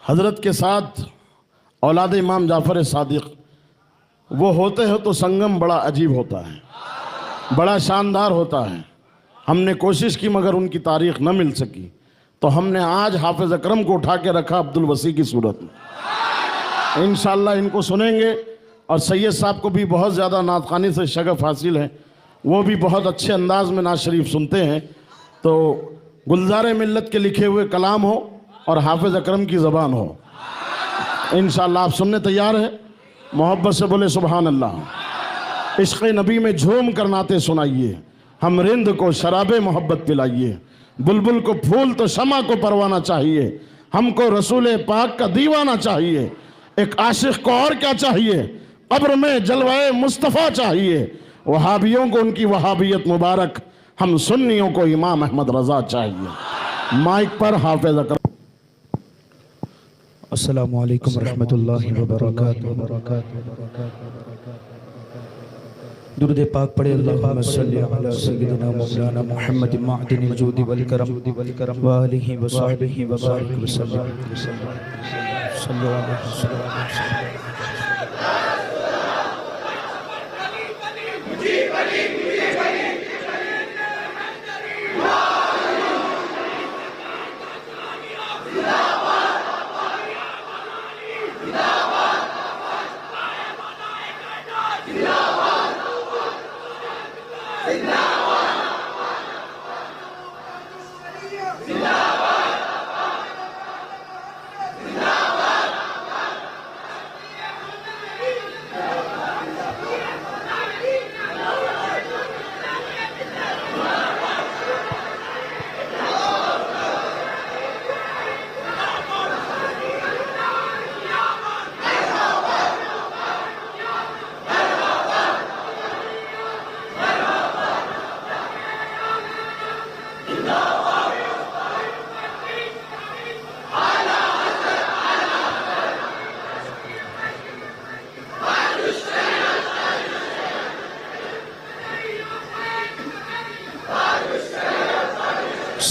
حضرت کے ساتھ اولاد امام جعفر صادق وہ ہوتے ہیں تو سنگم بڑا عجیب ہوتا ہے، بڑا شاندار ہوتا ہے۔ ہم نے کوشش کی مگر ان کی تاریخ نہ مل سکی، تو ہم نے آج حافظ اکرم کو اٹھا کے رکھا عبدالوسیع کی صورت میں۔ انشاءاللہ ان کو سنیں گے، اور سید صاحب کو بھی بہت زیادہ نعت خوانی سے شغف حاصل ہے، وہ بھی بہت اچھے انداز میں نعت شریف سنتے ہیں۔ تو گلزار ملت کے لکھے ہوئے کلام ہو اور حافظ اکرم کی زبان ہو، انشاءاللہ آپ سننے تیار ہیں؟ محبت سے بولے سبحان اللہ۔ عشق نبی میں جھوم کر نعتیں سنائیے، ہم رند کو شراب محبت پلائیے، بلبل کو پھول تو شمع کو پروانہ چاہیے، ہم کو رسول پاک کا دیوانہ چاہیے، ایک عاشق کو اور کیا چاہیے، قبر میں جلوہ مصطفیٰ چاہیے، وہابیوں کو ان کی وہابیت مبارک، ہم سنیوں کو امام احمد رضا چاہیے۔ مائک پر حافظ اکرم۔ السلام علیکم ورحمۃ اللہ وبرکاتہ۔ درود پاک پڑھے اللہم صلی علی سیدنا مولانا محمد معدن الجود والکرم وآلہ وصحبہ وبارک وسلم۔ صلی اللہ علیہ وسلم۔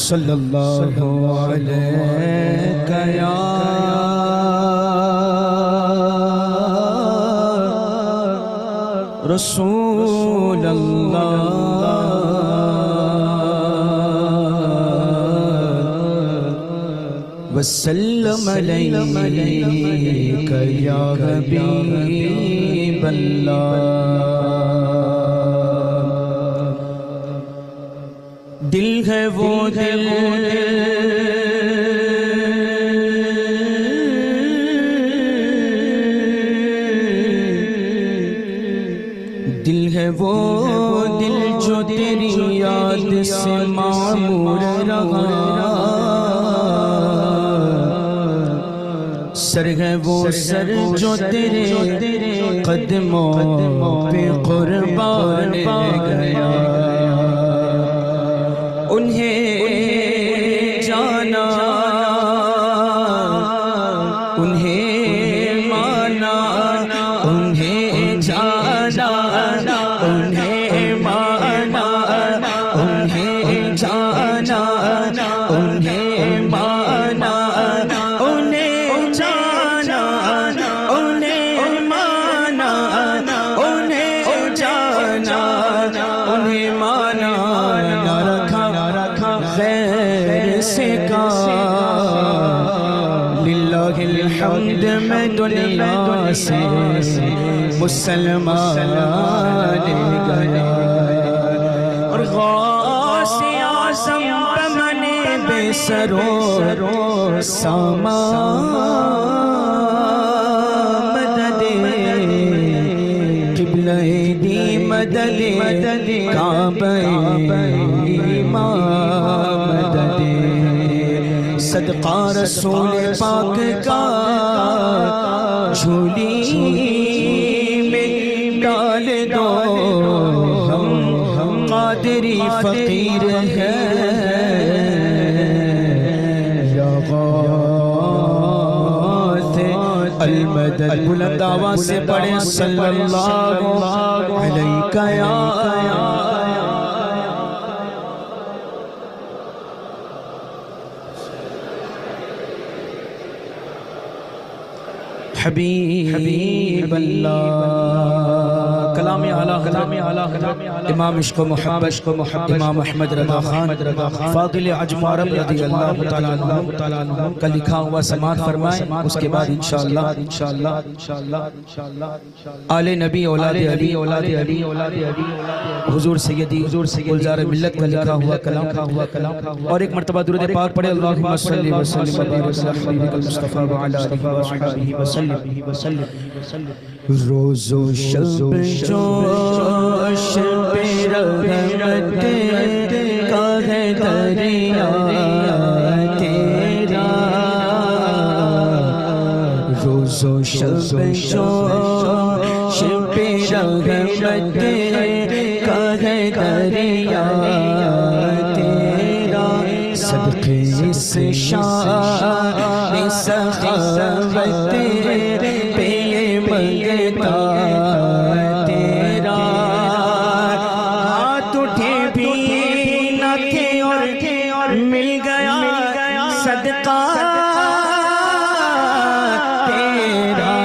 صلی اللہ علیہ یا رسول اللہ وسلم علیک یا حبیب اللہ۔ دل ہے وہ دل دل ہے وہ دل جو تیری یاد سے معمور رہا، سر ہے وہ سر جو تیرے قدموں پہ قربان گیا، انہیں جانا انہیں مانا، انہیں جانا انہیں مانا، انہیں جانا انہیں مانا، انہیں جانا انہیں مانا، انہیں جانا انہیں مانا، غیر سے کا للہ الحمد میں دنیا سے مسلمان گیا، اور غوث اعظم بمنے بے سرو سامان مدد قبلہ دی مدد کعبہ مدد صدقہ رسول پاک کا جھولی میں ڈال دو، ہم قادری فقیر ہیں، یا غوث المدد۔ بلند آواز سے پڑھیں صلی اللہ علیہ یا حبیب اللہ کلام اعلیٰ امام عشق و محبت امام احمد رضا خان فاضل عجم عرب رضی اللہ تعالیٰ عنہ کا لکھا ہوا سماعت فرمائیں. اس کے بعد انشاءاللہ آل نبی اولاد علی حضور سیدی گلزار ملت کا لکھا ہوا کلام اور ایک مرتبہ درود پاک پڑھے. اللہم صلی وسلم وبارک علی حبیبک المصطفی وعلی آلہ وصحبہ وسلم. روز و شب جوش پہ رحمت کا ہے دریا تیرا. روز و شب جوش پہ رحمت کا ہے دریا تیرا. صدقے اس شان سخاوت پہ یہ منگتا تیرا. ہاتھ اٹھے بھی نہ تھے اور مل گیا صدقہ تیرا.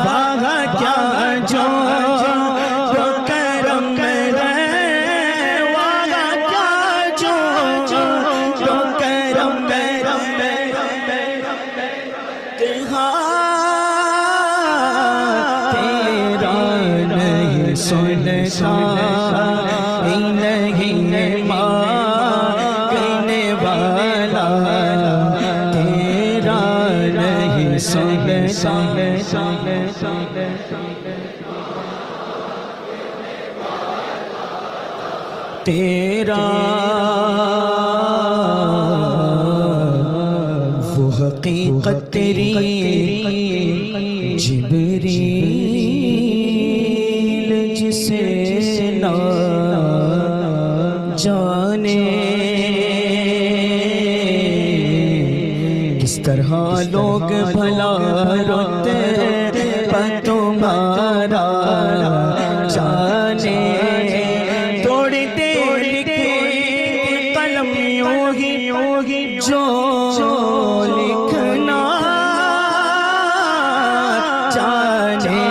واہ کیا جو کرم ہے واہ کیا جو کرم ہے سنتا نہیں مانگنے والا تیرا نہیں سنتا. تیرا وہ حقیقت تیری جبریل جسے نہ جانے کس طرح لوگ بھلا روتے پر تمہارا جانے. توڑ دے قلم یوں ہی جو لکھنا چاہے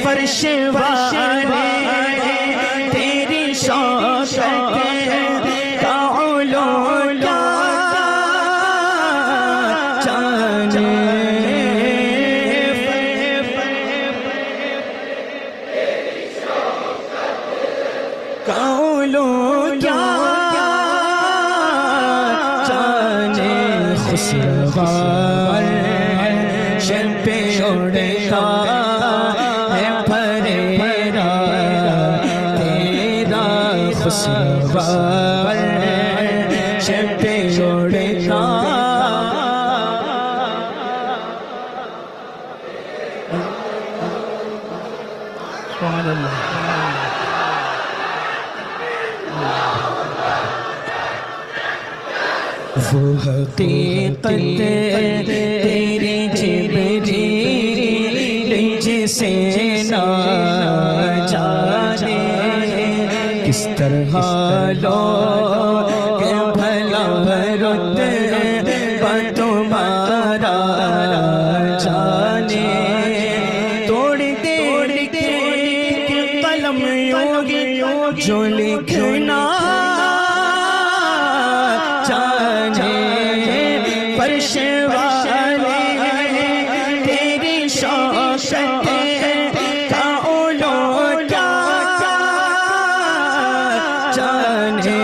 فرش والے تیری شوقت کا علوم کیا جانے. علوم کیا جانے. خسروار شن پہ اڑتا ہے پھریرا تیرا. خسروار شن پہ اڑتا سبحان اللہ. وہ حقیقت تیری جبریل جسے نہ جانے کس طرح لوگ بھلا رتبہ تمہارا جانے. توڑ دے قلم یوں جو لکھنا فرش والے تیری شوقت کا علوم کیا جانے.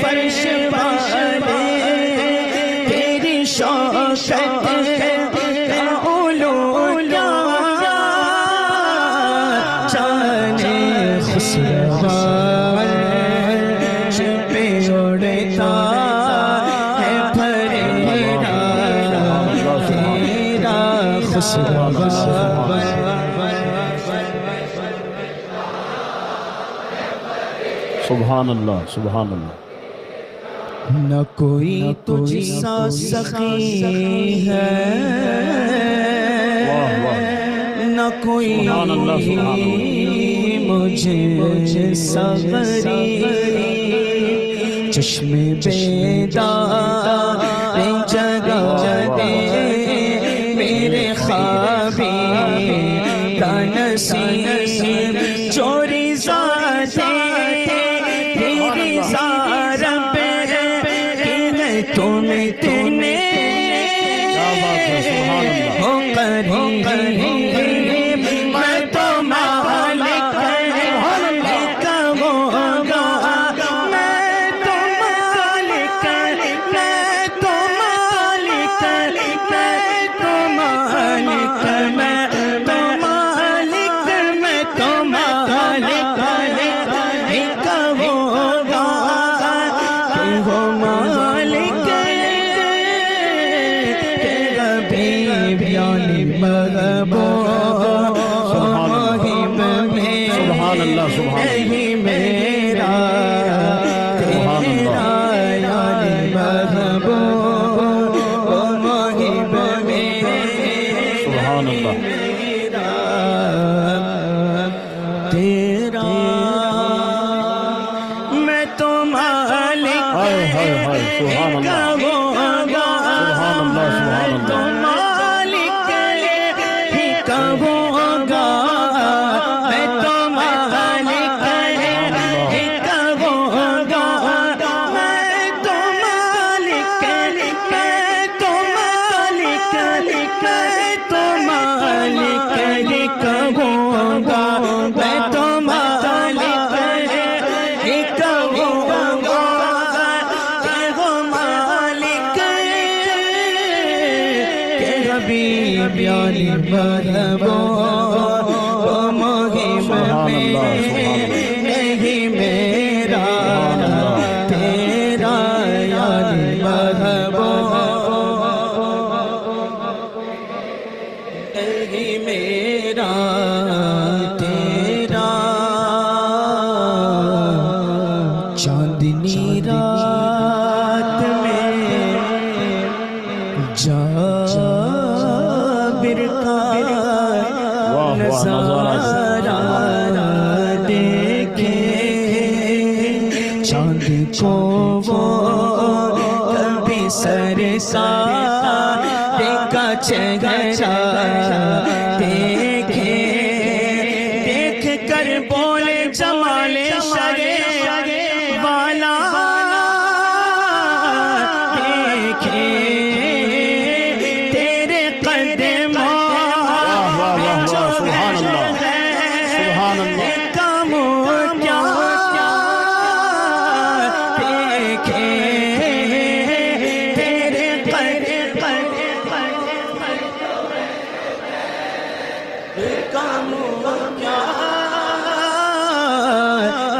فرش والے تیری شوقت کا علوم کیا جانے. خسروار پہ اڑتا سبحان اللہ سبحان اللہ. نہ کوئی تجھ سا سخی ہے نہ کوئی مجھے سا غریب. چشم بیدار جگہ تمہیں تینے کیا بات ہے، سبحان اللہ۔ ہو قریب میں تو مالک کا ہوگا میں تو مالک میں تو مالک میں تو مالک میں تو مالک میں تو مالک کا ہوگا وہ مالک یعنی محبوب سبحان اللہ، سبحان نہیں میرا تیرا یعنی محبوب محب سبحان اللہ۔ میرا تیرا میں تو مالک ہائے ہائے ہائے، سبحان اللہ، کا ہوگا سبحان اللہ، سبحان تو اللہ۔ مالک ہی کا ہوگا میں تو مالک ہی کا ہوگا میں تو مالک میں تو مالک میں تو مالک ہی کا ہوگا میں تو مالک ہی کا ہوگا وہ مالک کہ حبیب یعنی محبوب محب میں نہیں میرا تیرا یعنی محبوب نہیں میرا تیرا چاندنی رات میں جابر کا نظارہ دیکھے چاند کو وہ کبھی سرکار کا چہرہ دیکھے دیکھ کر بولے جمال شرے والا دیکھے تیرے قدموں سبحان اللہ، سبحان اللہ۔ کام کیا دیکھے تیرے کام کیا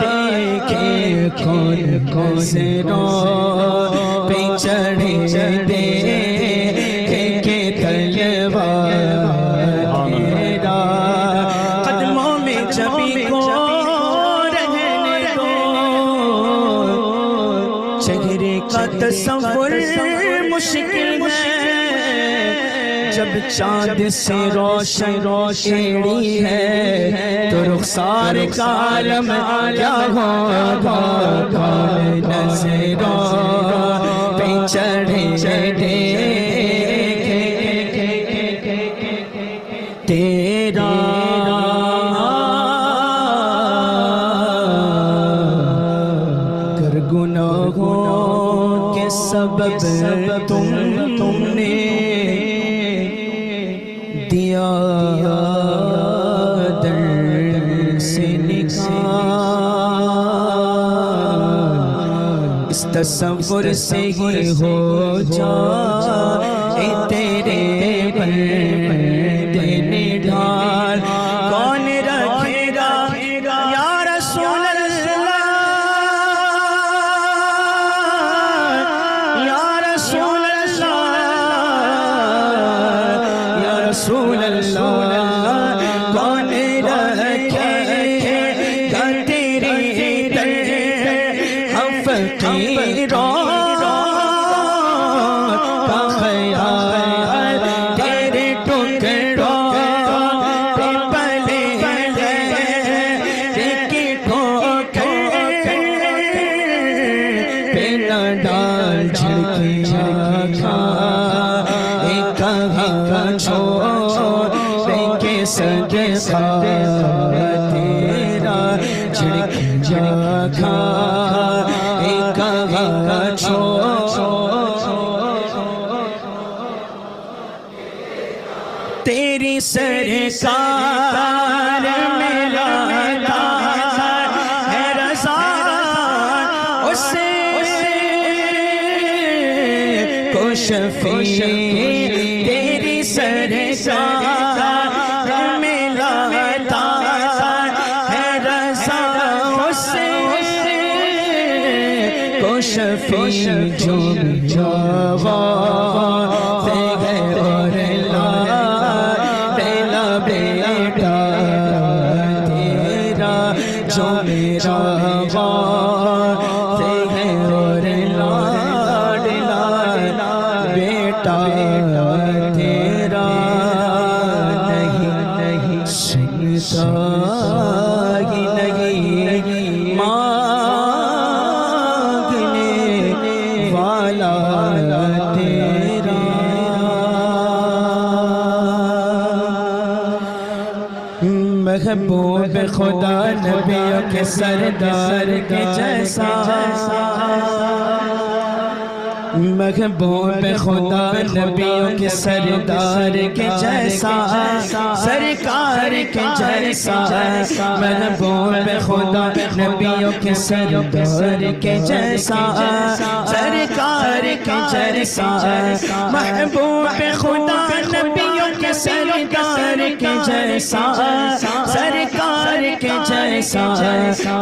دیکھے کون کون سے رو پہ چڑھے دے کے تلوار میرا قدموں میں جبھی کو رہنے دو چہرے کا تصور مشکل ہے جب چاند سے روشن روشنی ہے تو رخسار کا عالم کیا ہوگا کون نظروں پہ چڑھے تیرا گر گناہوں کے سبب تم نے دیا در سے نکال اس تصور سے ہی ہو جائے تیرے بندے نڈھال کون رکھے گا یا رسول اللہ یا رسول اللہ یا رسول اللہ کون رکھے گا تیری در ہم فقیروں کا خیال تیرے ٹکڑوں پہ پلے کی ٹھوکر پہ نہ ڈال جھڑکیاں کھا کہاں چھوڑ کے صدقہ تیرا جھڑکیاں کھا کہاں چھوڑ تیری سرکار میرا ہے رضا اسے کو شفیع تیری سرکار میرا ہے رضا اسے کو شفیع جو جوا جو میرا واسطے ہے اور لاڈلا بیٹا تیرا نہیں سنتا ہی نہیں مانگنے والا تیرا محبوب خدا نبیوں کے سردار کے جیسا محبوب خدا نبیوں کے سردار کے جیسا سرکار کے جیسا محبوب خدا نبیوں کے سردار کے جیسا سرکار کے جیسا محبوب خدا نبیوں کے سردار کے جیسا سرکار کے جیسا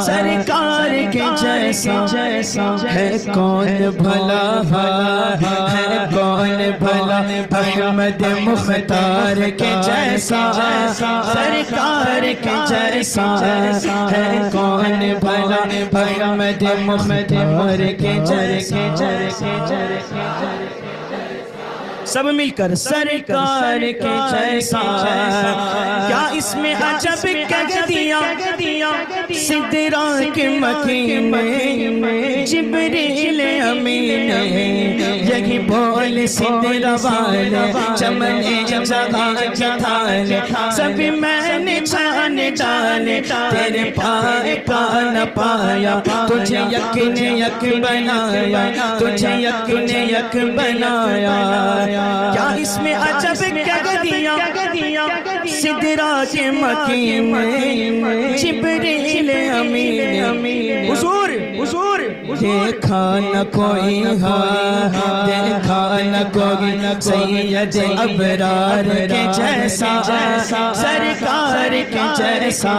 سرکار کے جیسا ہے کون بھلا ہے کون بھلا احمد مختار کے جیسا سرکار کے جیسا ہے کون بھلا احمد مختار کے جیسا سب مل کر سرکار کے جیسا کیا اس میں عجب کہہ دیا سدرا کے مکین میں جبریل امین یہی بول سدرا والے چمن جگہ کے تھالے سب میں نے چھان ڈالے تیرے پائے کا نہ پایا تجھے یقین یک بنایا تجھے یقین یک بنایا کیا اس میں عجب کہہ دیا سدرا کے مکین میں جبریل امین حضور دیکھا نہ کوئی دیکھا نہ کوئی سید ابرار کے جیسا سرکار کے جیسا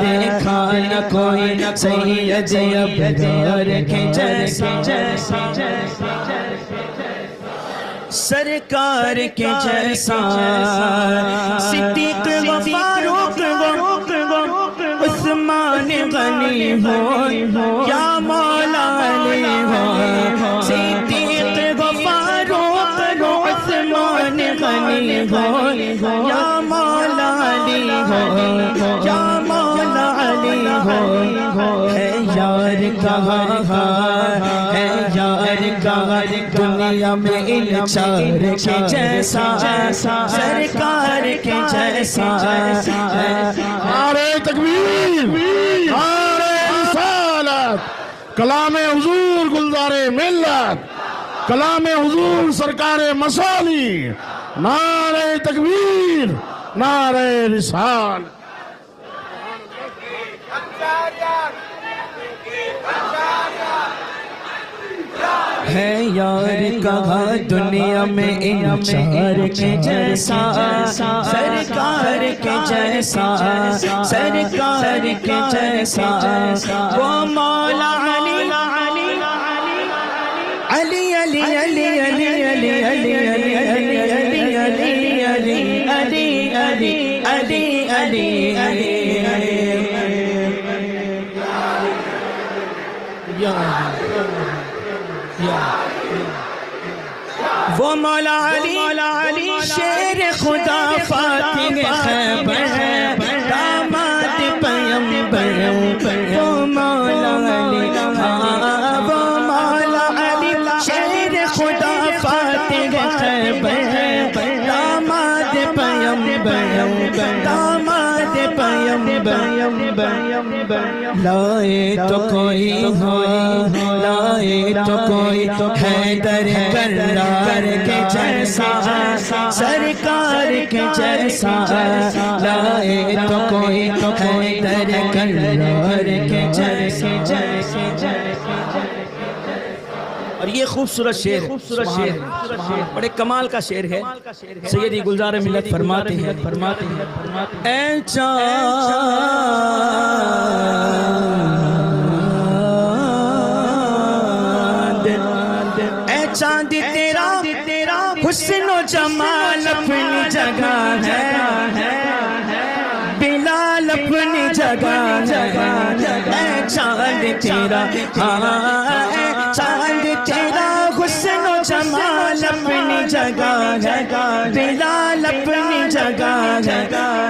دیکھا نہ کوئی سید ابرار کے جیسا سرکار کے جیسا صدیق و فاروق و عثمان غنی ہو یا مولا علی ہو صدیق و فاروق و عثمان غنی ہو یا مولا علی ہو یا مولا علی ہو ہے یار کہاں ہے یار کہاں دنیا میں انچار کے جیسا سرکار کے جیسا نعرہ تکبیر نعرہ رسالت کلام حضور گلزار ملت کلام حضور سرکار مسالی نعرہ تکبیر نعرہ رسالت ہے یار کہاں دنیا میں انچار کے جیسا سرکار کے جیسا سرکار کے جیسا وہ مولا علی علی علی علی علی علی علی علی علی علی علی علی علی علی علی وہ مولا علی شیر خدا فاتح خیبر داماد پیمبر وہ مولا علی وہ مولا علی شیر خدا فاتح خیبر داماد پیمبر داماد پیمبر لائے تو کوئی ہو لائے تو کوئی حیدر کرار کے جیسا سرکار کے جیسا لائے تو کوئی حیدر کرار کے جیسا اور یہ خوبصورت شعر بڑے کمال کا شعر ہے سیدی گلزار ملت فرماتے ہیں اے چاند تیرا حسن و جمال اپنی جگہ ہے بلال اپنی جگہ اے چاند تیرا چاند تیرا حسن و جمال اپنی جگہ ہے بلال اپنی جگہ ہے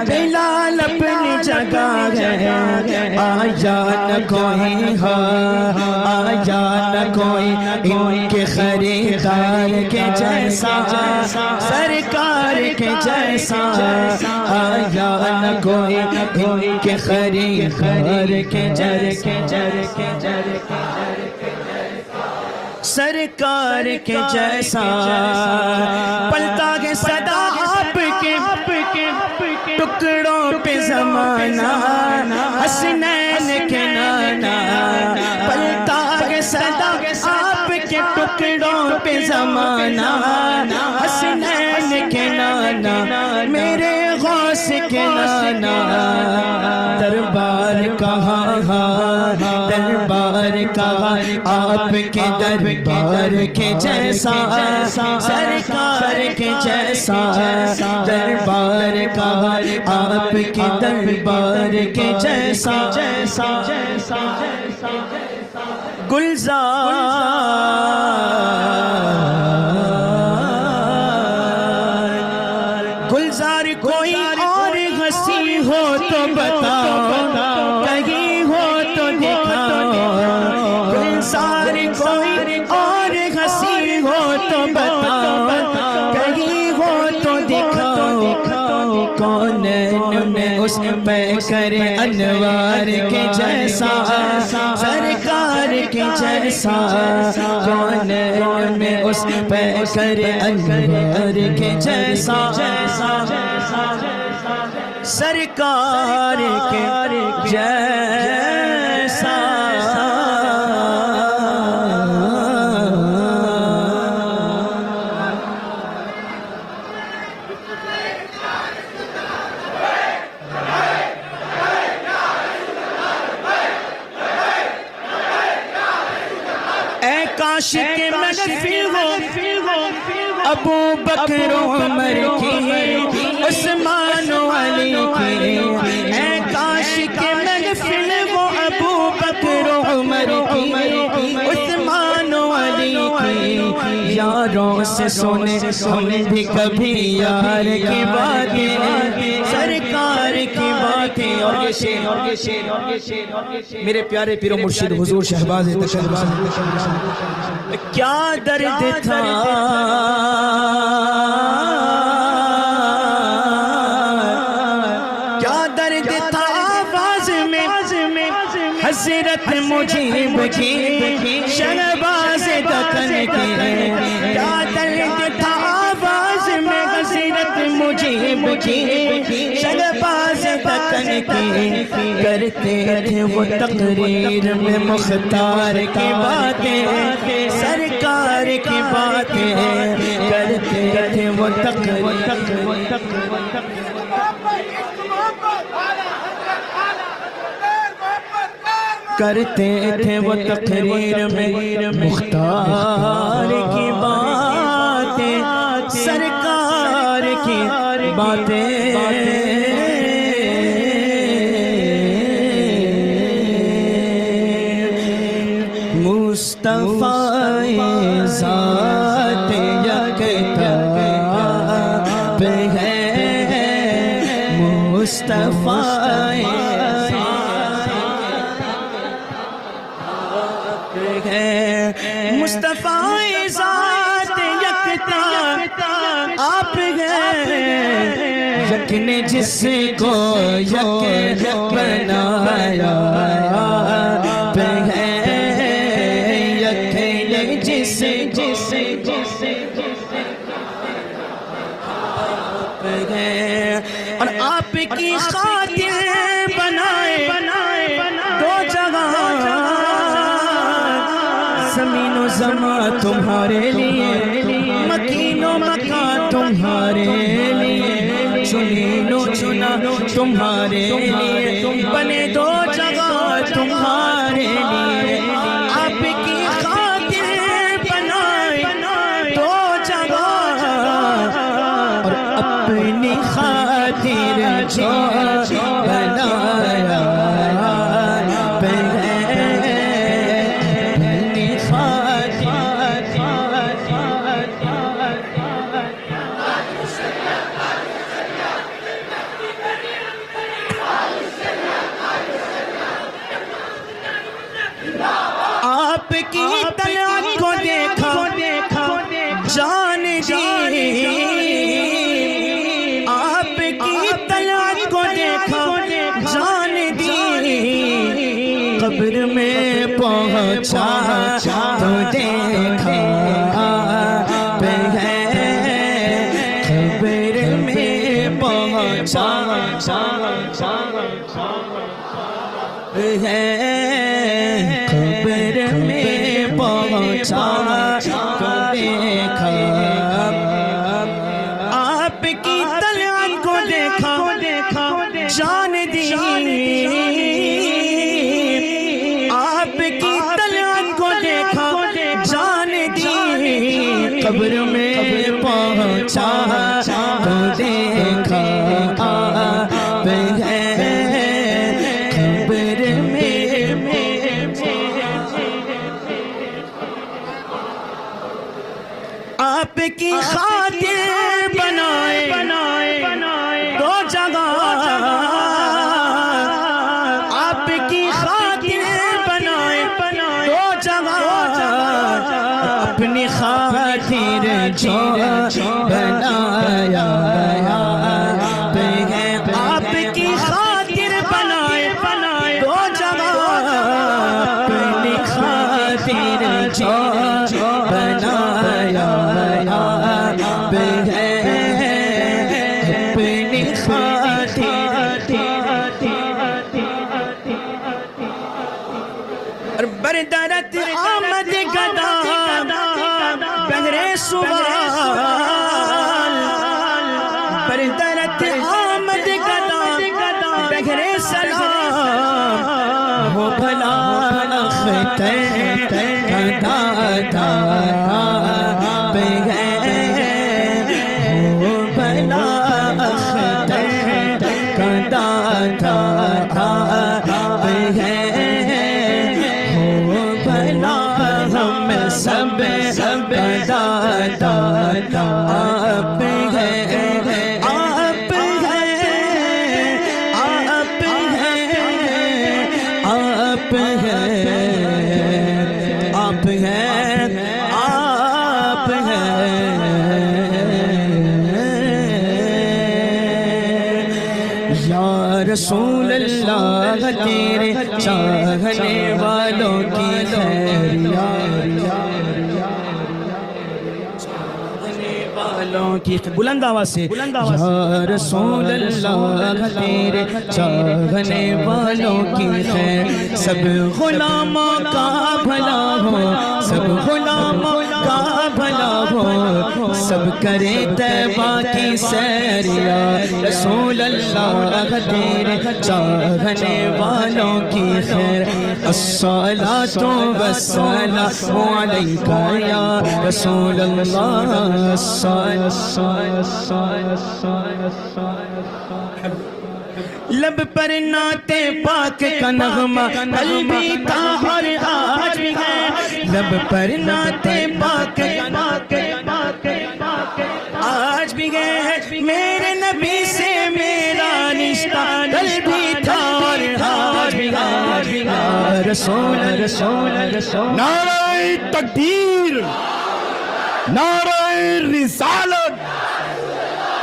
بلال اپنی جگہ ہے آیا نہ کوئی ہو آیا نہ کوئی ان کے خریدار کے جیسا سرکار کے جیسا آیا نہ کوئی ان کے خریدار کے جیسا سرکار کے جیسا پلتا ہے صدا آپ کے ٹکڑوں پہ زمانہ حسنین کے نانا پلتا ہے صدا آپ کے ٹکڑوں پہ زمانہ حسنین کے نانا میرے غوث کے نانا دربار کہاں دربار کہاں آپ کے دربار کے جیسا سرکار کے جیسا دربار کہاں آپ کے دربار کے جیسا گلزار گلزار کوئی اور ہنسی ہو تو بتاؤ کہیں ہو تو دکھاؤ گلزار کوئی اور ہنسی ہو تو بتاؤ کہیں ہو تو دکھاؤ کونین میں اس پہ کرے انوار کے جیسا سرکار کے جیسا کونین میں اس پہ کرے انوار کے جیسا سرکار کے جیسا اے کاش کے محفل ہو ابو بکر و عمر کی عثمان و علی کی اے کاش کے محفل ہو ابو بکر و عمر کی عثمان و علی کی یاروں سے سنے ہم بھی کبھی یار کی باتیں سرکار کی باتیں اور یہ شعر میرے پیارے پیر و مرشد حضور شہباز تشریف کیا درد تھا کیا درد تھا آواز میں حضرت مجیب کی شہباز دکن کی کیا درد تھا آواز میں حضرت مجیب کی شہباز دکن کی کرتے تھے وہ تقریر میں مختار کی باتیں سرکار کی باتیں کرتے تھے وہ تقریر کرتے تھے وہ تقریر میں مختار کی باتیں سرکار کی باتیں مصطفیٰ ذات یکتا ہے مصطفیٰ مصطفیٰ ذات یکتا آپ ہیں یک نے جس کو یک بنایا آپ ہے، یک نے جس آپ ہے، اور آپ کی خاطر بنائے دو جگہ، زمین و زمان تمہارے لیے، مکین و مکان تمہارے لیے، چنین و چنا تمہارے لیے، بنے دو جگہ تمہارے لیے، آپ کی خاطر بنائے دو جگہ، اور اپنی خاطر جو بنایا آپ کی طلعت کو دیکھا جان دی، آپ کی طلعت کو دیکھا جان دی، قبر میں پہنچا تو دیکھا آپ ہے، قبر میں پہنچا ہے، قبر میں پہنچا تو دیکھا آپ کی طلعت کو دیکھا جان دی، آپ کی طلعت کو دیکھا جان دی، قبر میں پہنچا تو دیکھا آپ ہے، آپ کی خاطر بنائے دو جگہ، آپ کی خاطر بنائے دو جگہ، اپنی خاطر جو بنایا آپ ہے، آپ کی خاطر بنائے دو جگہ، اپنی خاطر جو بنایا آپ ہے، اپنی خاطر، اور بردرت آمد گدا بہرے سوال، بردرت آمد گدا بہرے سلام، وہ بھلا اختر کا دادا آپ ہے، وہ بھلا اختر کا دادا آپ ہے، وہ بھلا ہم سب کا دادا آپ ہے، آپ ہے، آپ ہے، آپ ہے، آپ ہے، آپ ہے، یا رسول اللہ تیرے چاہنے والوں کی خیر، کی بلند آواز سے، یا رسول اللہ تیرے چاہنے والوں کی خیر، سب غلاموں کا بھلا ہو، سب غلاموں کا بھلا ہو، سب کرے طیبہ کی سیر، یا رسول اللہ تیرے چاہنے والوں کی خیر، الصلاۃ والسلام علیک یا رسول اللہ، لب پر نعت پاک کا نغمہ قلبی کا اور آج بھی ہے، لب پر نعت پاک آج بھی ہے، میرے نبی سے میرا رشتہ کل بھی تھا اور آج بھی ہے، رسول نعرہ تکبیر، نعرہ رسالت،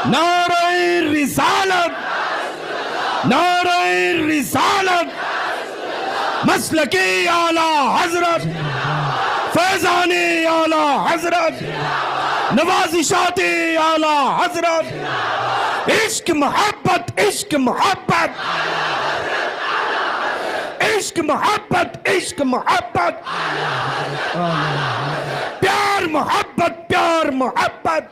نعرہ رسالت، نعرہ رسالت، مسلکی اعلی حضرت، فیضان اعلی حضرت، نوازشات اعلی حضرت، عشق محبت، عشق محبت، عشق محبت، عشق محبت، پیار محبت، پیار محبت،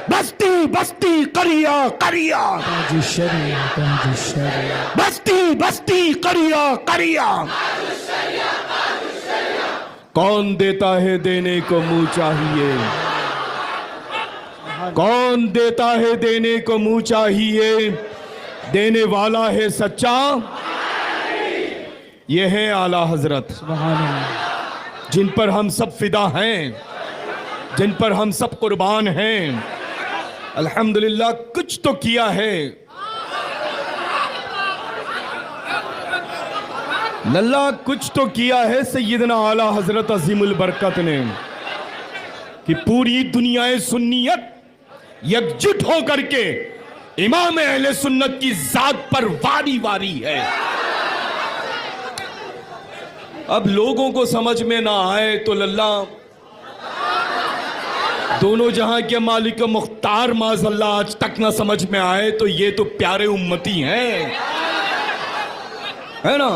بستی بستی قریہ قریہ، تاج الشریعہ، تاج الشریعہ، بستی بستی قریہ قریہ، کون دیتا ہے دینے کو منہ چاہیے، کون دیتا ہے دینے کو منہ چاہیے، دینے والا ہے سچا، یہ ہے اعلیٰ حضرت سبحان اللہ، جن پر ہم سب فدا ہیں، جن پر ہم سب قربان ہیں۔ الحمدللہ کچھ تو کیا ہے، اللہ کچھ تو کیا ہے سیدنا اعلیٰ حضرت عظیم البرکت نے، کہ پوری دنیا سنیت یکجٹ ہو کر کے امام اہل سنت کی ذات پر واری واری ہے۔ اب لوگوں کو سمجھ میں نہ آئے تو اللہ دونوں جہاں کے مالک مختار معاذ اللہ آج تک نہ سمجھ میں آئے تو یہ تو پیارے امتی ہیں، ہے نا؟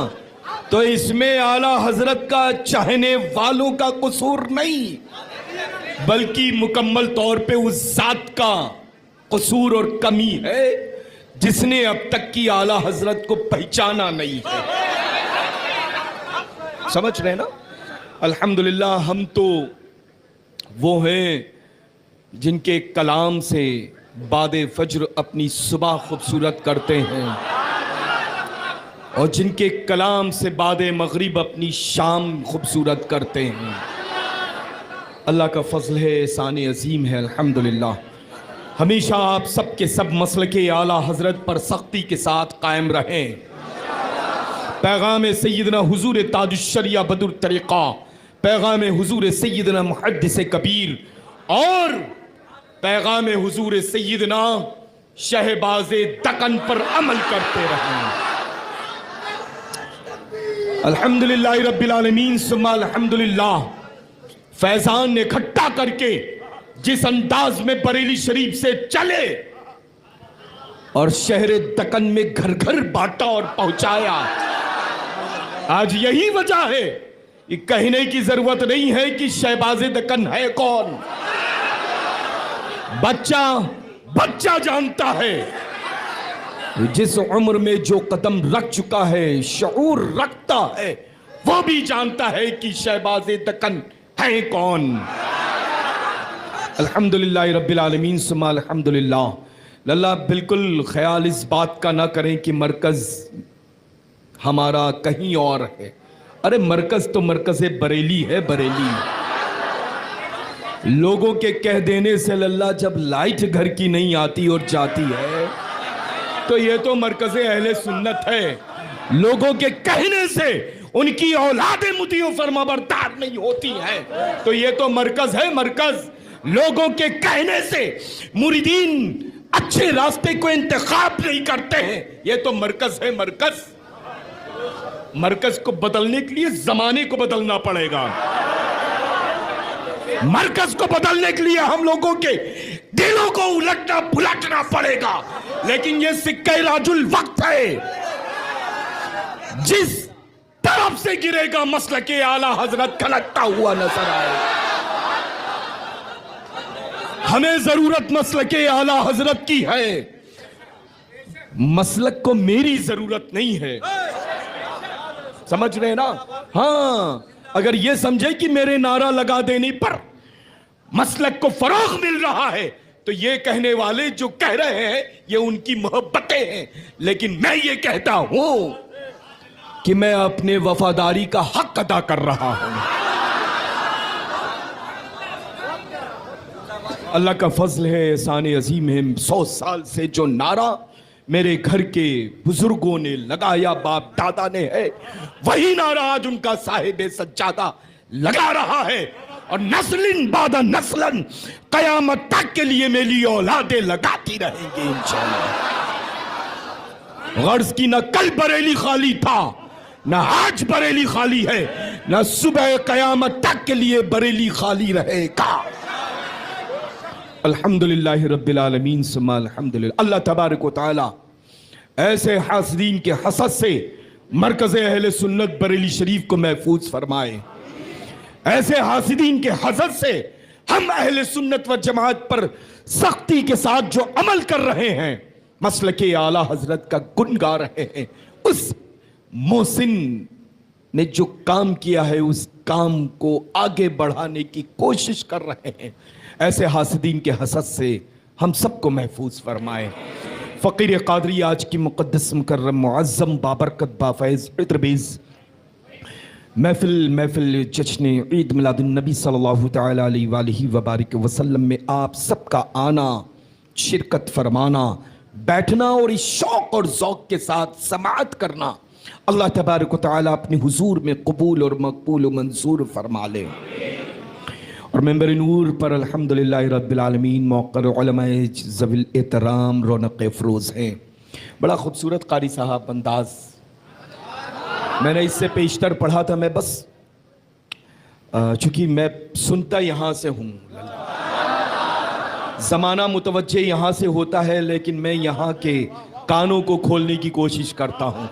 تو اس میں اعلیٰ حضرت کا چاہنے والوں کا قصور نہیں، بلکہ مکمل طور پہ اس ذات کا قصور اور کمی ہے جس نے اب تک کی اعلیٰ حضرت کو پہچانا نہیں ہے۔ سمجھ رہے نا؟ الحمدللہ ہم تو وہ ہیں جن کے کلام سے بعد فجر اپنی صبح خوبصورت کرتے ہیں، اور جن کے کلام سے بعد مغرب اپنی شام خوبصورت کرتے ہیں۔ اللہ کا فضل ہے، احسان عظیم ہے، الحمدللہ۔ ہمیشہ آپ سب کے سب مسلک اعلیٰ حضرت پر سختی کے ساتھ قائم رہیں۔ پیغام سیدنا حضور تاج الشریعہ بدر الطریقہ، پیغام حضور سیدنا محدث کبیر اور پیغام حضور سیدنا شہباز دکن پر عمل کرتے رہیں۔ الحمدللہ رب العالمین ثم الحمدللہ۔ فیضان نے اکٹھا کر کے جس انداز میں بریلی شریف سے چلے اور شہر دکن میں گھر گھر بانٹا اور پہنچایا، آج یہی وجہ ہے، یہ کہنے کی ضرورت نہیں ہے کہ شہباز دکن ہے کون، بچہ جانتا ہے، جس عمر میں جو قدم رکھ چکا ہے، شعور رکھتا ہے، وہ بھی جانتا ہے کہ شہباز دکن ہے کون۔ الحمدللہ رب العالمین ثم الحمدللہ۔ اللہ بالکل خیال اس بات کا نہ کریں کہ مرکز ہمارا کہیں اور ہے، ارے مرکز تو مرکز بریلی ہے، بریلی۔ لوگوں کے کہہ دینے سے اللہ جب لائٹ گھر کی نہیں آتی اور جاتی ہے تو یہ تو مرکز اہل سنت ہے، لوگوں کے کہنے سے ان کی اولاد مطیع و فرمانبردار نہیں ہوتی ہے تو یہ تو مرکز ہے، مرکز۔ لوگوں کے کہنے سے مریدین اچھے راستے کو انتخاب نہیں کرتے ہیں، یہ تو مرکز ہے، مرکز۔ مرکز کو بدلنے کے لیے زمانے کو بدلنا پڑے گا، مرکز کو بدلنے کے لیے ہم لوگوں کے دلوں کو الٹنا پلٹنا پڑے گا، لیکن یہ سکہ راج الوقت ہے، جس طرف سے گرے گا مسلک اعلیٰ حضرت کھلکتا ہوا نظر آئے۔ ہمیں ضرورت مسلک اعلیٰ حضرت کی ہے، مسلک کو میری ضرورت نہیں ہے، سمجھ رہے نا؟ ہاں، اگر یہ سمجھے کہ میرے نعرہ لگا دینے پر مسلک کو فروغ مل رہا ہے تو یہ کہنے والے جو کہہ رہے ہیں یہ ان کی محبتیں ہیں، لیکن میں یہ کہتا ہوں کہ میں اپنے وفاداری کا حق ادا کر رہا ہوں۔ اللہ کا فضل ہے، احسان عظیم ہے، 100 سال سے جو نعرہ میرے گھر کے بزرگوں نے لگایا، باپ دادا نے، ہے وہی نعرہ آج ان کا صاحب سجادہ لگا رہا ہے، اور نسلن بعد نسلن قیامت تک کے لیے میری اولادیں لگاتی رہیں گی انشاءاللہ۔ غرض کی نہ کل بریلی خالی تھا، نہ آج بریلی خالی ہے، نہ صبح قیامت تک کے لیے بریلی خالی رہے گا۔ الحمدللہ رب العالمین ثم الحمدللہ۔ اللہ تبارک و تعالی ایسے حاسدین کے حسد سے مرکز اہل سنت بریلی شریف کو محفوظ فرمائے، ایسے حاسدین کے حسد سے ہم اہل سنت و جماعت پر سختی کے ساتھ جو عمل کر رہے ہیں، مسلک اعلیٰ حضرت کا گن گا رہے ہیں، اس محسن نے جو کام کیا ہے اس کام کو آگے بڑھانے کی کوشش کر رہے ہیں، ایسے حاسدین کے حسد سے ہم سب کو محفوظ فرمائے۔ فقیر قادری آج کی مقدس مکرم معظم بابرکت بافیض عطربیز محفل جشن عید میلاد النبی صلی اللہ تعالی علیہ وآلہ وبارک وسلم میں آپ سب کا آنا، شرکت فرمانا، بیٹھنا اور اس شوق اور ذوق کے ساتھ سماعت کرنا اللہ تبارک و تعالی اپنے حضور میں قبول اور مقبول و منظور فرما لے۔ اور ممبر نور پر الحمدللہ رب العالمین موقر علماء ذوی الاحترام رونق افروز ہیں۔ بڑا خوبصورت قاری صاحب انداز، میں نے اس سے پیشتر پڑھا تھا، میں بس چونکہ میں سنتا یہاں سے ہوں، زمانہ متوجہ یہاں سے ہوتا ہے، لیکن میں یہاں کے کانوں کو کھولنے کی کوشش کرتا ہوں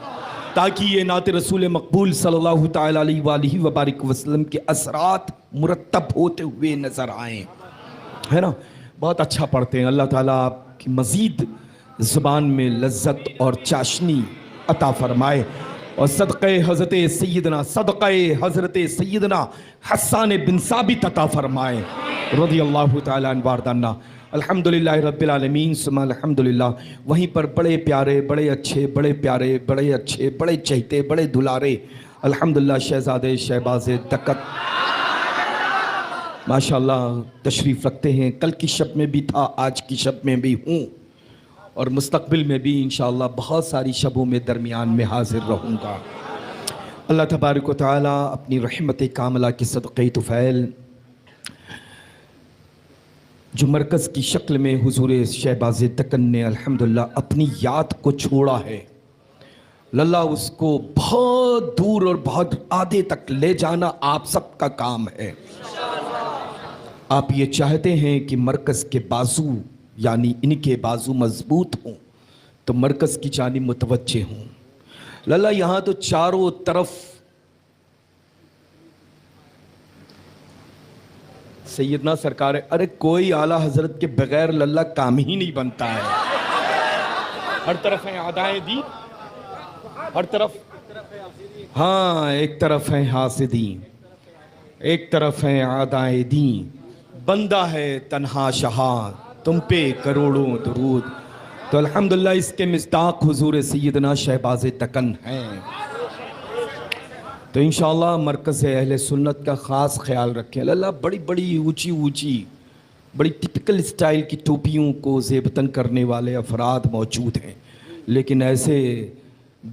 تاکہ یہ نعت رسول مقبول صلی اللہ تعالی علیہ وآلہ وبارک وسلم کے اثرات مرتب ہوتے ہوئے نظر آئیں، ہے نا؟ بہت اچھا پڑھتے ہیں۔ اللہ تعالیٰ آپ کی مزید زبان میں لذت اور چاشنی عطا فرمائے، اور صدقہ حضرت سیدنا حسان بن ثابت عطا فرمائے رضی اللہ تعالیٰ عنہ وارضانا۔ الحمدللہ رب العالمین ثم الحمدللہ۔ وہیں پر بڑے پیارے، بڑے اچھے، بڑے پیارے، بڑے اچھے، بڑے چہتے، بڑے دلارے الحمدللہ شہزادے شہباز دکت ماشاءاللہ تشریف رکھتے ہیں۔ کل کی شب میں بھی تھا، آج کی شب میں بھی ہوں، اور مستقبل میں بھی انشاءاللہ بہت ساری شبوں میں درمیان میں حاضر رہوں گا۔ اللہ تبارک و تعالیٰ اپنی رحمت کاملہ کے صدقے طفیل جو مرکز کی شکل میں حضور شہباز دکن نے الحمدللہ اپنی یاد کو چھوڑا ہے، اللہ اس کو بہت دور اور بہت آدھے تک لے جانا آپ سب کا کام ہے۔ آپ یہ چاہتے ہیں کہ مرکز کے بازو یعنی ان کے بازو مضبوط ہوں تو مرکز کی جانب متوجہ ہوں۔ اللہ یہاں تو چاروں طرف سیدنا سرکار، ارے کوئی اعلیٰ حضرت کے بغیر اللہ کام ہی نہیں بنتا ہے۔ ہر طرف ہیں اعدائے دین، ہر طرف، ہاں ایک طرف ہیں حاسدین، ایک طرف ہیں اعدائے دین، بندہ ہے تنہا شہاں تم پہ کروڑوں درود۔ تو الحمدللہ اس کے مصداق حضور سیدنا شہباز دکن ہیں۔ تو انشاءاللہ مرکز اہل سنت کا خاص خیال رکھیں۔ اللہ بڑی بڑی اونچی بڑی ٹپکل اسٹائل کی ٹوپیوں کو زیبتن کرنے والے افراد موجود ہیں، لیکن ایسے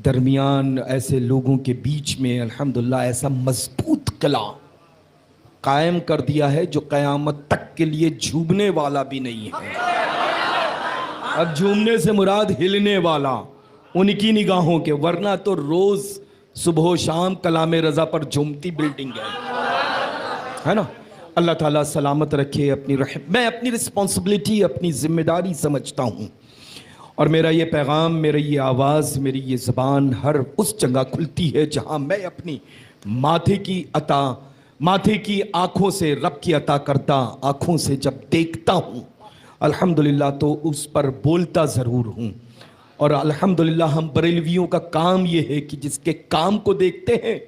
درمیان ایسے لوگوں کے بیچ میں الحمدللہ ایسا مضبوط قلعہ قائم کر دیا ہے جو قیامت تک کے لیے جھومنے والا بھی نہیں ہے۔ اب جھومنے سے مراد ہلنے والا ان کی نگاہوں کے، ورنہ تو روز صبح و شام کلام رضا پر جھومتی بلڈنگ ہے نا۔ اللہ تعالیٰ سلامت رکھے۔ میں اپنی رسپانسبلٹی، اپنی ذمہ داری سمجھتا ہوں، اور میرا یہ پیغام، میری یہ آواز، میری یہ زبان ہر اس جگہ کھلتی ہے جہاں میں اپنی ماتھے کی آنکھوں سے رب کی عطا کردہ آنکھوں سے جب دیکھتا ہوں الحمدللہ تو اس پر بولتا ضرور ہوں۔ اور الحمدللہ ہم بریلویوں کا کام یہ ہے کہ جس کے کام کو دیکھتے ہیں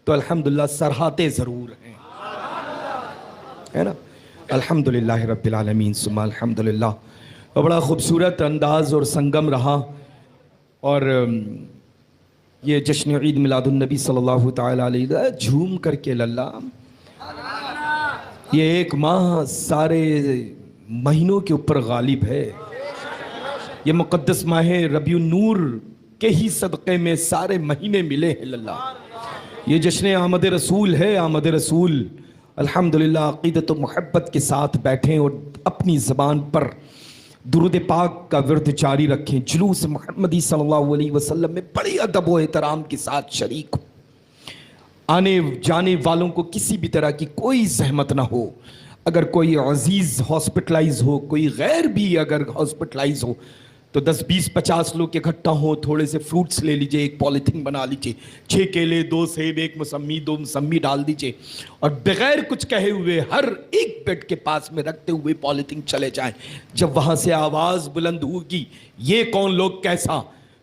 تو الحمدللہ سراہتے ضرور ہیں، ہے نا۔ الحمدللہ رب العالمین ثم الحمدللہ۔ بڑا خوبصورت انداز اور سنگم رہا، اور یہ جشن عید میلاد النبی صلی اللہ تعالی علیہ وسلم جھوم کر کے اللہ، یہ ایک ماہ سارے مہینوں کے اوپر غالب ہے۔ یہ مقدس ماہ ربیع النور کے ہی صدقے میں سارے مہینے ملے ہیں اللہ۔ یہ جشن آمد رسول ہے، آمد رسول الحمدللہ عقیدت و محبت کے ساتھ بیٹھیں اور اپنی زبان پر درود پاک کا ورد جاری رکھیں، جلوس محمدی صلی اللہ علیہ وسلم میں بڑے ادب و احترام کے ساتھ شریک ہو، آنے جانے والوں کو کسی بھی طرح کی کوئی زحمت نہ ہو۔ اگر کوئی عزیز ہاسپٹلائز ہو، کوئی غیر بھی اگر ہاسپٹلائز ہو تو 10 20 50 لوگ اکٹھا ہوں، تھوڑے سے فروٹس لے لیجئے، ایک پولیتھین بنا لیجئے، 6 کیلے 2 سیب 1 موسمی 2 موسمی ڈال دیجئے اور بغیر کچھ کہے ہوئے ہر ایک بیڈ کے پاس میں رکھتے ہوئے پولیتھین چلے جائیں۔ جب وہاں سے آواز بلند ہوگی یہ کون لوگ کیسا،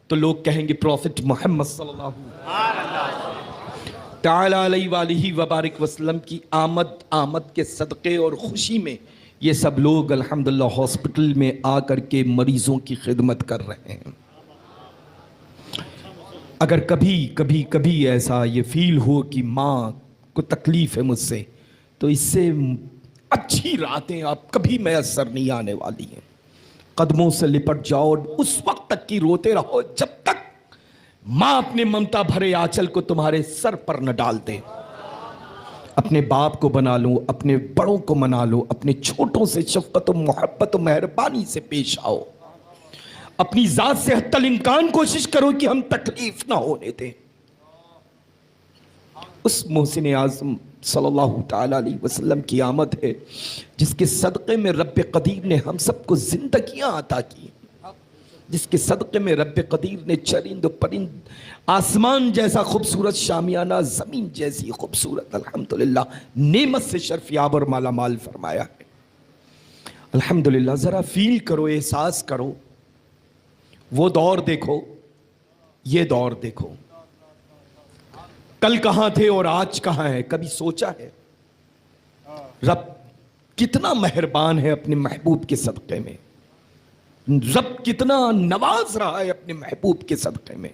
تو لوگ کہیں گے پروفٹ محمد صلی اللہ تعالی علیہ وآلہ وبارک وسلم کی آمد کے صدقے اور خوشی میں یہ سب لوگ الحمدللہ ہاسپٹل میں آ کر کے مریضوں کی خدمت کر رہے ہیں۔ اگر کبھی ایسا یہ فیل ہو کہ ماں کو تکلیف ہے مجھ سے، تو اس سے اچھی راتیں آپ کبھی میسر نہیں آنے والی ہیں۔ قدموں سے لپٹ جاؤ اور اس وقت تک کی روتے رہو جب تک ماں اپنے ممتا بھرے آنچل کو تمہارے سر پر نہ ڈال دے۔ اپنے باپ کو بنا لو، اپنے بڑوں کو منا لو، اپنے چھوٹوں سے شفقت و محبت و مہربانی سے پیش آؤ، اپنی ذات سے حتی الامکان کوشش کرو کہ ہم تکلیف نہ ہونے دیں۔ اس محسن اعظم صلی اللہ تعالی علیہ وسلم کی آمد ہے جس کے صدقے میں رب قدیر نے ہم سب کو زندگیاں عطا کی، جس کے صدقے میں رب قدیر نے چرند و پرند، آسمان جیسا خوبصورت شامیانہ، زمین جیسی خوبصورت الحمدللہ نعمت سے شرفیاب اور مالا مال فرمایا ہے۔ الحمدللہ ذرا فیل کرو، احساس کرو، وہ دور دیکھو، یہ دور دیکھو، کل کہاں تھے اور آج کہاں ہے؟ کبھی سوچا ہے؟ رب کتنا مہربان ہے اپنے محبوب کے صدقے میں، رب کتنا نواز رہا ہے اپنے محبوب کے صدقے میں۔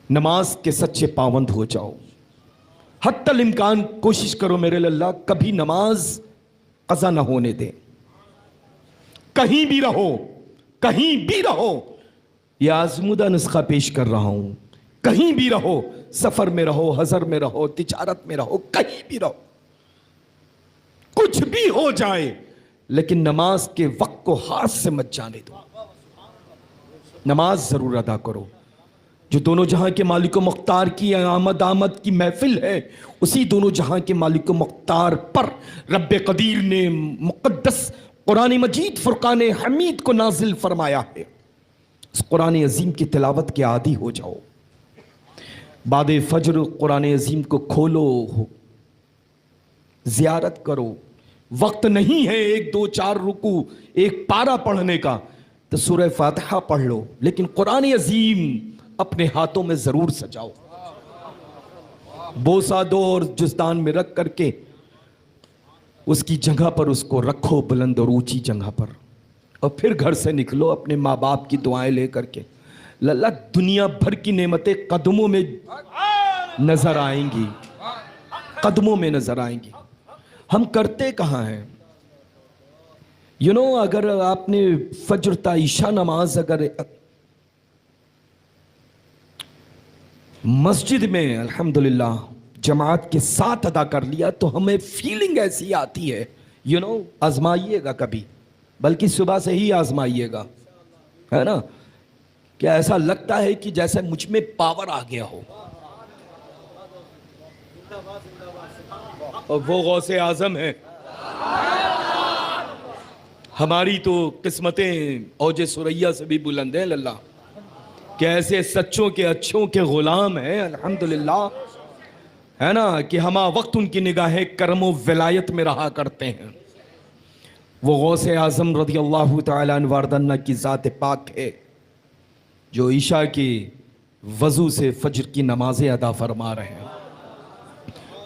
نماز کے سچے پابند ہو جاؤ، حتی الامکان کوشش کرو میرے اللہ کبھی نماز قضا نہ ہونے دے۔ کہیں بھی رہو، یہ آزمودہ نسخہ پیش کر رہا ہوں، کہیں بھی رہو، سفر میں رہو، حضر میں رہو، تجارت میں رہو، کہیں بھی رہو، کچھ بھی ہو جائے لیکن نماز کے وقت کو ہاتھ سے مت جانے دو۔ نماز ضرور ادا کرو۔ جو دونوں جہاں کے مالک و مختار کی آمد کی محفل ہے، اسی دونوں جہاں کے مالک و مختار پر رب قدیر نے مقدس قرآن مجید فرقان حمید کو نازل فرمایا ہے۔ اس قرآن عظیم کی تلاوت کے عادی ہو جاؤ، بعد فجر قرآن عظیم کو کھولو، زیارت کرو۔ وقت نہیں ہے 1 2 4 رکوع 1 پارہ پڑھنے کا تو سورہ فاتحہ پڑھ لو، لیکن قرآن عظیم اپنے ہاتھوں میں ضرور سجاؤ، بوسہ دو اور جزدان میں رکھ کر کے اس کی جگہ پر اس کو رکھو، بلند اور اونچی جگہ پر، اور پھر گھر سے نکلو اپنے ماں باپ کی دعائیں لے کر کے۔ اللہ دنیا بھر کی نعمتیں قدموں میں نظر آئیں گی، قدموں میں نظر آئیں گی۔ ہم کرتے کہاں ہیں؟ اگر آپ نے فجر تا عشاء نماز اگر مسجد میں الحمدللہ جماعت کے ساتھ ادا کر لیا تو ہمیں فیلنگ ایسی آتی ہے، آزمائیے گا کبھی، بلکہ صبح سے ہی آزمائیے گا، ہے نا، کیا ایسا لگتا ہے کہ جیسے مجھ میں پاور آ گیا ہو۔ اور وہ غوث اعظم ہے، ہماری تو قسمتیں اوج ثریا سے بھی بلند ہیں اللہ، کہ ایسے سچوں کے اچھوں کے غلام ہیں الحمدللہ، ہے نا، کہ ہما وقت ان کی نگاہیں کرم و ولایت میں رہا کرتے ہیں۔ وہ غوث اعظم رضی اللہ تعالیٰ عنہ وارض کی ذات پاک ہے جو عشاء کی وضو سے فجر کی نمازیں ادا فرما رہے ہیں۔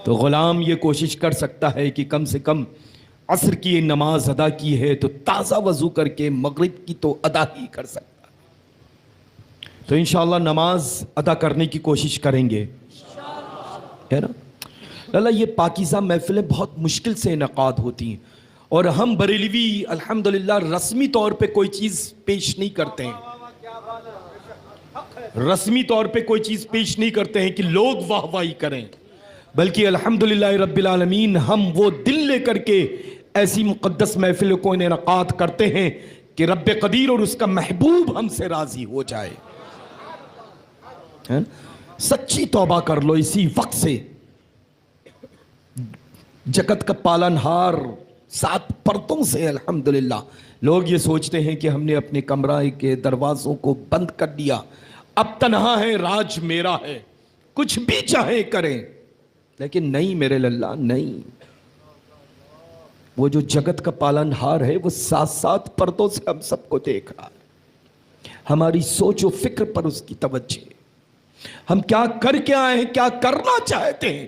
تو غلام یہ کوشش کر سکتا ہے کہ کم سے کم عصر کی نماز ادا کی ہے تو تازہ وضو کر کے مغرب کی تو ادا ہی کر سکتا ہے۔ تو انشاءاللہ نماز ادا کرنے کی کوشش کریں گے، ہے نا۔ اللہ یہ پاکیزہ محفلیں بہت مشکل سے انعقاد ہوتی ہیں، اور ہم بریلوی الحمدللہ رسمی طور پہ کوئی چیز پیش نہیں کرتے ہیں، رسمی طور پہ کوئی چیز پیش نہیں کرتے ہیں کہ لوگ واہ واہی کریں، بلکہ الحمدللہ رب العالمین ہم وہ دل لے کر کے ایسی مقدس محفلوں کو انعقاد کرتے ہیں کہ رب قدیر اور اس کا محبوب ہم سے راضی ہو جائے. سچی توبہ کر لو اسی وقت سے. جگت کا پالنہار 7 پردوں سے الحمدللہ. لوگ یہ سوچتے ہیں کہ ہم نے اپنے کمرہ کے دروازوں کو بند کر دیا, اب تنہا ہے, راج میرا ہے, کچھ بھی چاہے کریں. لیکن نہیں میرے للہ, نہیں. وہ جو جگت کا پالنہار ہے وہ 7 پردوں سے ہم سب کو دیکھ رہا ہے. ہماری سوچ و فکر پر اس کی توجہ ہے. ہم کیا کر کے آئے ہیں, کیا کرنا چاہتے ہیں.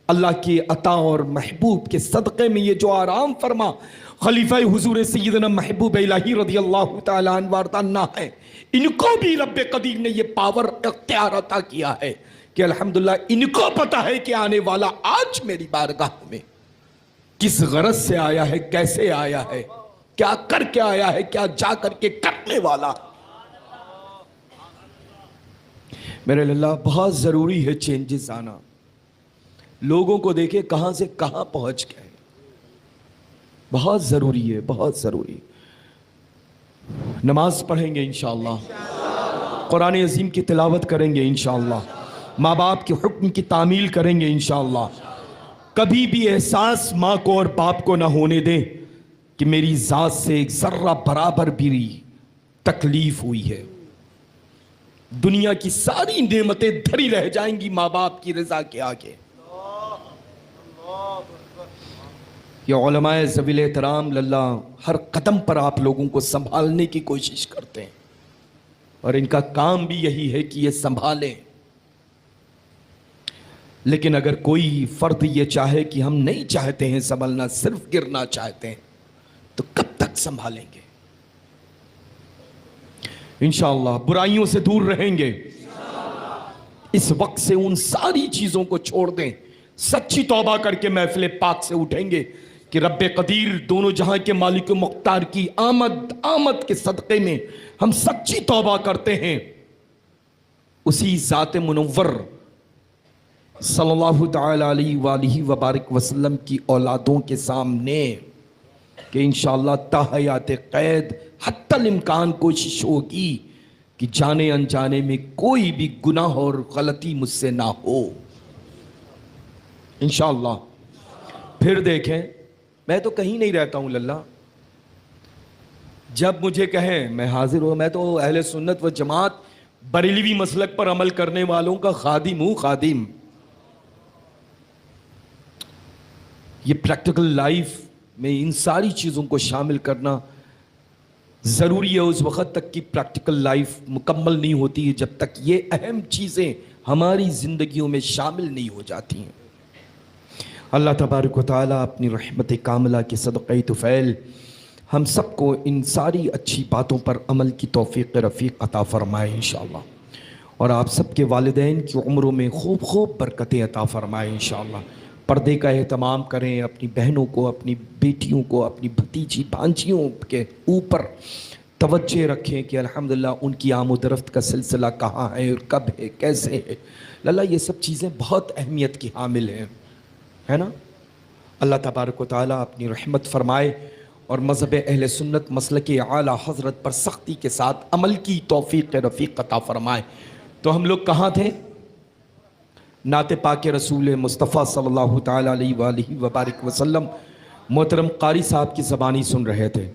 اللہ کی عطا اور محبوب کے صدقے میں یہ جو آرام فرما خلیفہ حضور سیدنا محبوب الہی رضی اللہ تعالیٰ عنہ وارضہ ہے, ان کو بھی رب قدیر نے یہ پاور اختیار عطا کیا ہے کہ الحمدللہ ان کو پتا ہے کہ آنے والا آج میری بارگاہ میں کس غرض سے آیا ہے, کیسے آیا ہے, کیا کر کے آیا ہے, کیا جا کر کے کرنے والا. میرے اللہ بہت ضروری ہے چینجز آنا. لوگوں کو دیکھیں کہاں سے کہاں پہنچ گئے. بہت ضروری ہے, بہت ضروری. نماز پڑھیں گے انشاءاللہ, قرآن عظیم کی تلاوت کریں گے انشاءاللہ, ماں باپ کے حکم کی تعمیل کریں گے انشاءاللہ. کبھی بھی احساس ماں کو اور باپ کو نہ ہونے دیں کہ میری ذات سے ایک ذرہ برابر بھی تکلیف ہوئی ہے. دنیا کی ساری نعمتیں دھری رہ جائیں گی ماں باپ کی رضا کے آگے. یہ علماء ذویل احترام للہ ہر قدم پر آپ لوگوں کو سنبھالنے کی کوشش کرتے ہیں, اور ان کا کام بھی یہی ہے کہ یہ سنبھالیں. لیکن اگر کوئی فرد یہ چاہے کہ ہم نہیں چاہتے ہیں سنبھلنا, صرف گرنا چاہتے ہیں, تو کب تک سنبھالیں گے. انشاءاللہ برائیوں سے دور رہیں گے. اس وقت سے ان ساری چیزوں کو چھوڑ دیں, سچی توبہ کر کے محفل پاک سے اٹھیں گے کہ رب قدیر دونوں جہاں کے مالک و مختار کی آمد کے صدقے میں ہم سچی توبہ کرتے ہیں. اسی ذات منور صلی اللہ تعالی علیہ وآلہ وبارک وسلم کی اولادوں کے سامنے کہ انشاءاللہ تا حیات قید حتی الامکان کوشش ہوگی کہ جانے انجانے میں کوئی بھی گناہ اور غلطی مجھ سے نہ ہو انشاءاللہ. پھر دیکھیں, میں تو کہیں نہیں رہتا ہوں للہ. جب مجھے کہیں میں حاضر ہوں. میں تو اہل سنت و جماعت بریلوی مسلک پر عمل کرنے والوں کا خادم ہوں, خادم. یہ پریکٹیکل لائف میں ان ساری چیزوں کو شامل کرنا ضروری ہے. اس وقت تک کی پریکٹیکل لائف مکمل نہیں ہوتی ہے جب تک یہ اہم چیزیں ہماری زندگیوں میں شامل نہیں ہو جاتی ہیں. اللہ تبارک و تعالیٰ اپنی رحمت کاملہ کے صدقہ طفیل ہم سب کو ان ساری اچھی باتوں پر عمل کی توفیق رفیق عطا فرمائے انشاءاللہ, اور آپ سب کے والدین کی عمروں میں خوب خوب برکتیں عطا فرمائے انشاءاللہ. پردے کا اہتمام کریں, اپنی بہنوں کو, اپنی بیٹیوں کو, اپنی بھتیجی بھانجیوں کے اوپر توجہ رکھیں کہ الحمدللہ ان کی آمد و رفت کا سلسلہ کہاں ہے اور کب ہے, کیسے ہے. اللہ یہ سب چیزیں بہت اہمیت کی حامل ہیں, ہے نا. اللہ تبارک و تعالیٰ اپنی رحمت فرمائے اور مذہب اہل سنت مسلک اعلیٰ حضرت پر سختی کے ساتھ عمل کی توفیق رفیق عطا فرمائے. تو ہم لوگ کہاں تھے؟ نعت پاک رسول مصطفیٰ صلی اللہ تعالیٰ علیہ وآلہ وبارک وسلم محترم قاری صاحب کی زبانی سن رہے تھے.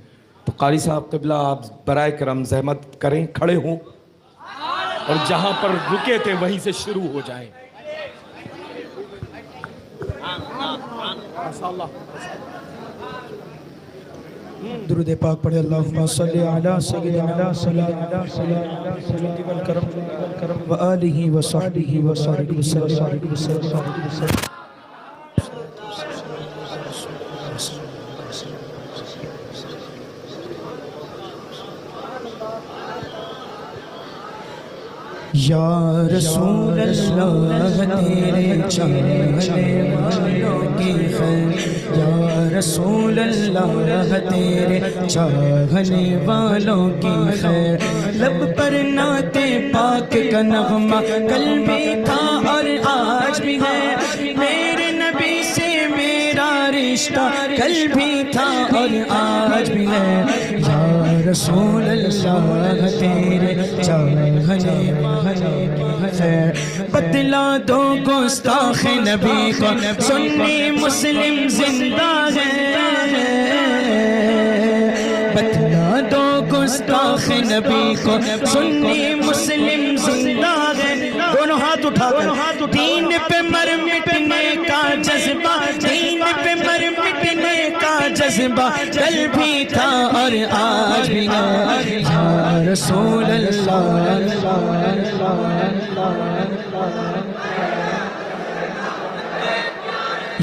تو قاری صاحب قبلہ آپ برائے کرم زحمت کریں, کھڑے ہوں اور جہاں پر رکے تھے وہیں سے شروع ہو جائیں. درود پاک پڑھے. اللہم صلی علی سیدنا سیدی والکرم و آلہ و صحبہ و صحبہ وسلم. یا رسول اللہ تیرے چاہنے والوں کی خیر، یا رسول اللہ تیرے چاہنے والوں کی خیر، لب پر نعت پاک کا نغمہ کل بھی تھا اور آج بھی ہے، میرے نبی سے میرا رشتہ کل بھی تھا اور آج بھی ہے، یا رسول اللہ تیرے چاہنے والوں کی خیر، بتلا دو گستاخ نبی کو سنی مسلم زندہ ہے، بتلا دو گستاخ نبی کو سنی مسلم زندہ ہے، دونوں ہاتھ اٹھا کر دین پہ مر مٹنے کا جذبہ، دین پہ مر مٹنے کا جذبہ کل بھی تھا اور آج بھی ہے، یا رسول اللہ،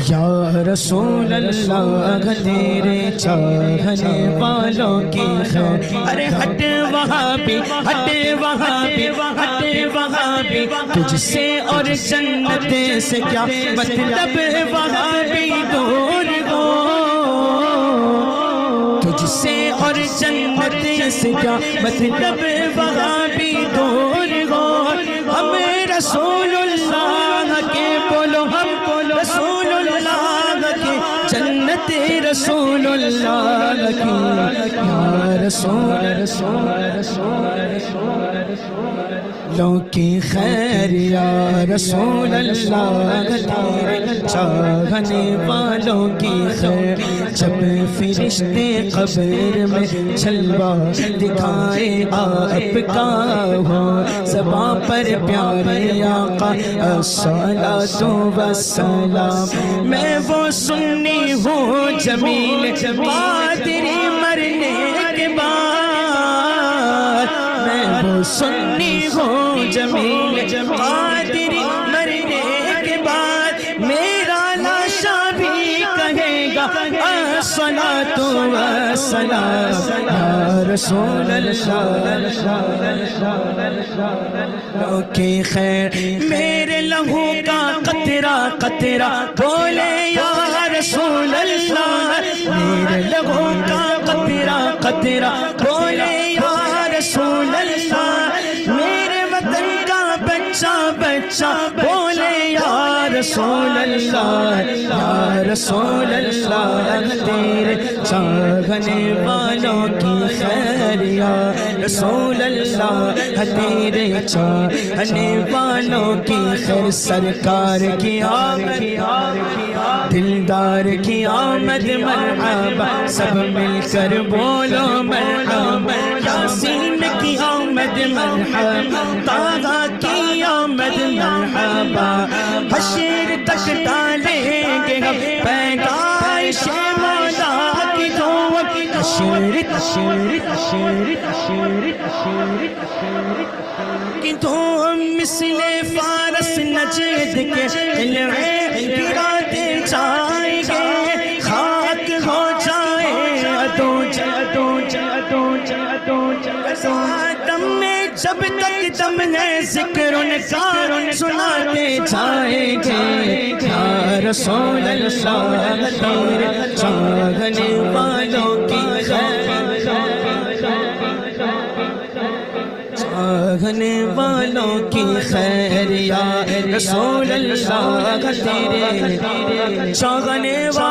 یا رسول اللہ تیرے چاہنے والوں کی خیر، ارے ہٹ وہاں بھی، ہٹ وہاں بھی، ہٹ وہاں بھی، تجھ سے اور جنت سے کیا مطلب وہاں بھی دور ہو، تجھ سے اور جنت سے کیا مطلب وہاں بھی دور ہو، ہم رسول اللہ کے بولو، ہم بولو رسول اللہ کی جنت، رسول اللہ کی، یا رسول لوں کی خیر، یا رسول اللہ تیرے چاہنے والوں کی خیر، جب فرشتے قبر میں جلوہ دکھائے آپ کا ہو، زباں پر پیارے آقا الصلاۃ والسلام، میں وہ سنی ہوں جمیل قادری مرنے کے بعد، میں وہ سنی ہوں جمیل قادری مرنے کے بعد، میرا لاشا بھی کہے گا الصلاۃ والسلام، یا رسول اللہ کی خیر، میرے لہو کا قطرہ قطرہ بولے یا رسول اللہ، میرے لہو کا قطرہ قطرہ بولے یا رسول اللہ، میرے وطن کا بچہ بچہ بولے یا رسول اللہ، یا رسول اللہ تیرے چاہنے والوں کی خیر، یا رسول اللہ تیرے چاہنے والوں کی خیر، سرکار کی آمد، دلدار کی آمد مرحبا، سب مل کر بولو مرحبا، یاسین کی آمد مرحبا، طٰہٰ کی آمد مرحبا، حشر تک ڈالیں گے ہم پیدائش مولا کی دعا، حشر کی دعا، مثل فارس نجد کے قلعے گراتے جائیں گے، خاک ہو جائے دم میں جب تک دم ہے ذکر ان کا سناتے جائیں گے، یا رسول اللہ تیرے چاہنے والوں کی خیر، چاہنے والوں کی خیر، یا رسول اللہ تیرے چاہنے والوں